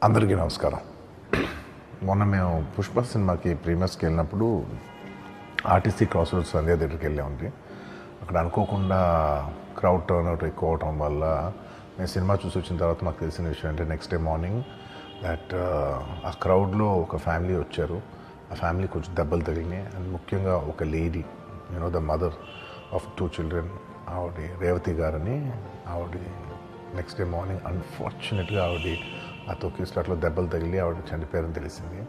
అందరికీ నమస్కారం. మొన్న మేము పుష్ప సినిమాకి ప్రీమియర్స్కి వెళ్ళినప్పుడు ఆర్టీసీ క్రాస్ రోడ్స్ సంధ్యా థియేటర్కి వెళ్ళామండి. అక్కడ అనుకోకుండా క్రౌడ్ టర్న్అవుట్ ఎక్కువ అవటం వల్ల మేము సినిమా చూసి వచ్చిన తర్వాత మాకు తెలిసిన విషయం అంటే నెక్స్ట్ డే మార్నింగ్ దట్ ఆ క్రౌడ్లో ఒక ఫ్యామిలీ వచ్చారు. ఆ ఫ్యామిలీ కొంచెం దెబ్బలు తగిలినాయి. అండ్ ముఖ్యంగా ఒక lady, the mother of 2 children, ఆవిడ రేవతి గారని, ఆవిడ నెక్స్ట్ డే మార్నింగ్ అన్ఫార్చునేట్గా ఆవిడ ఆ తొక్కి స్లాట్లో దెబ్బలు తగిలి ఆవిడ చనిపోయారని తెలిసింది.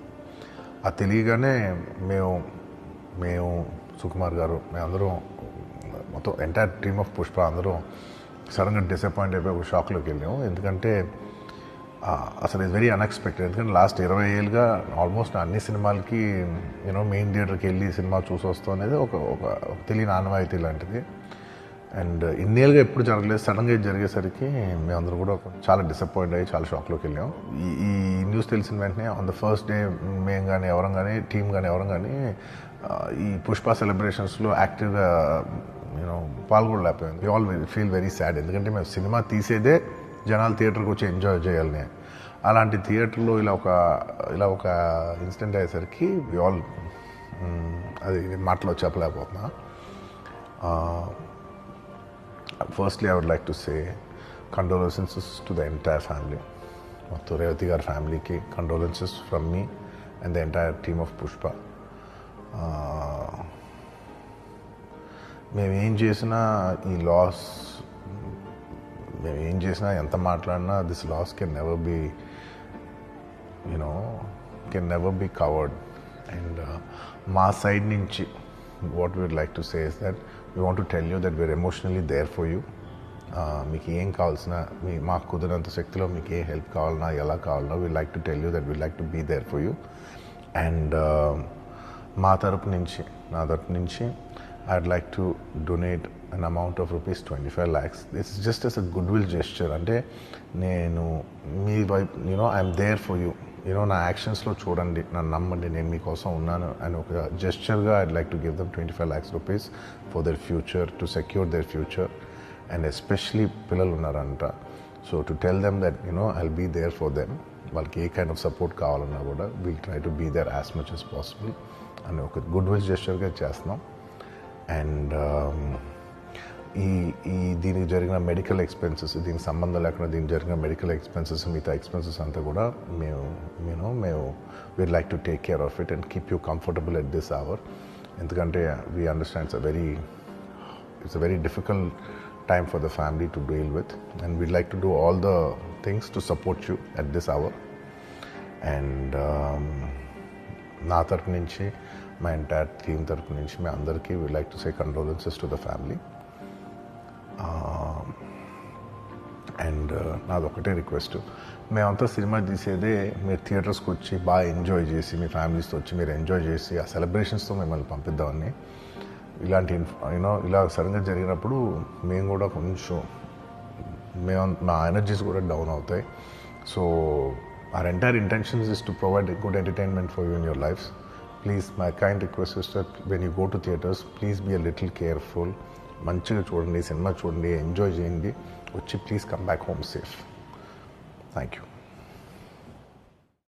అది తెలియగానే మేము సుకుమార్ గారు, మేమందరం మొత్తం ఎంటైర్ టీమ్ ఆఫ్ పుష్ప అందరం సడన్గా డిసప్పాయింట్ అయిపోయి ఒక షాక్లోకి వెళ్ళాము. ఎందుకంటే అసలు ఇట్స్ వెరీ అన్ఎక్స్పెక్టెడ్. ఎందుకంటే లాస్ట్ 20 ఏళ్ళుగా ఆల్మోస్ట్ అన్ని సినిమాలకి మెయిన్ థియేటర్కి వెళ్ళి సినిమా చూసి వస్తాం అనేది ఒక తెలియని ఆనవాయితీ లాంటిది. అండ్ ఇన్నేళ్ళుగా ఎప్పుడు జరగలేదు. సడన్గా ఇది జరిగేసరికి మేమందరూ కూడా చాలా డిసప్పాయింట్ అయ్యి చాలా షాక్లోకి వెళ్ళాం. ఈ న్యూస్ తెలిసిన వెంటనే ఆన్ ద ఫస్ట్ డే మేము కానీ ఎవరం కానీ టీమ్ కానీ ఎవరం కానీ ఈ పుష్ప సెలబ్రేషన్స్లో యాక్టివ్గా పాల్గొనలేకపోయాం. We all feel very sad. ఎందుకంటే మేము సినిమా తీసేదే జనాలు థియేటర్కి వచ్చి ఎంజాయ్ చేయాలని. అలాంటి థియేటర్లో ఇలా ఒక ఇన్సిడెంట్ అయ్యేసరికి వి ఆల్ అది మాటలో చెప్పలేకపోతున్నా. Firstly, I would like to say condolences to the entire family. Motto Revati gar family ki condolences from me and the entire team of Pushpa. మేము ఏం చేసినా ఈ లాస్, మేము ఏం చేసినా ఎంత మాట్లాడినా this loss can never be covered. And మా సైడ్ నుంచి what we would like to say is that we want to tell you that we're emotionally there for you. మీకు ఏం కావాల్సిన, మాకు కుదిరినంత శక్తిలో మీకు ఏ హెల్ప్ కావాలన్నా ఎలా కావాలన్నా we like to tell you that we like to be there for you. And నా తరపు నుంచి I'd like to donate an amount of rupees 25 lakhs. This is just as a goodwill gesture. అంటే నేను మీ వైపు I'm there for you. నా యాక్షన్స్లో చూడండి, నన్ను నమ్మండి, నేను మీకోసం ఉన్నాను అని ఒక జెస్చర్గా I'd like to give them 25 lakhs rupees for their future, to secure their future. And especially పిల్లలు ఉన్నారంట. So to tell them that I'll be there for them. వాళ్ళకి ఏ కైండ్ ఆఫ్ సపోర్ట్ కావాలన్నా కూడా we'll try to be there as much as possible అని ఒక good will జెస్చర్గా చేస్తున్నాం. And దీనికి జరిగిన మెడికల్ ఎక్స్పెన్సెస్, దీనికి సంబంధం లేకుండా దీనికి జరిగిన మెడికల్ ఎక్స్పెన్సెస్, మిగతా ఎక్స్పెన్సెస్ అంతా కూడా మేము we'd like to take care of it and keep you comfortable at this hour. ఎందుకంటే we understand it's a very difficult time for the family to deal with, and we'd like to do all the things to support you at this hour. And నా తరపు నుంచి, మా entire team తరపు నుంచి మేము అందరికీ we like to say condolences to the family. And నాదొకటే request, మేమంతా సినిమా తీసేదే మీరు థియేటర్స్కి వచ్చి బాగా ఎంజాయ్ చేసి, మీ ఫ్యామిలీస్తో వచ్చి మీరు ఎంజాయ్ చేసి ఆ సెలబ్రేషన్స్తో మిమ్మల్ని పంపిద్దామని. ఇలాంటి ఇలా సడన్గా జరిగినప్పుడు మేము కూడా కొంచెం మా ఎనర్జీస్ కూడా డౌన్ అవుతాయి. So our entire intentions is to provide a good entertainment for you in your lives. Please, my kind request is that when you go to theatres, please be a little careful. మంచిగా చూడండి, cinema చూడండి, enjoy చేయండి, వచ్చి please come back home safe. Thank you.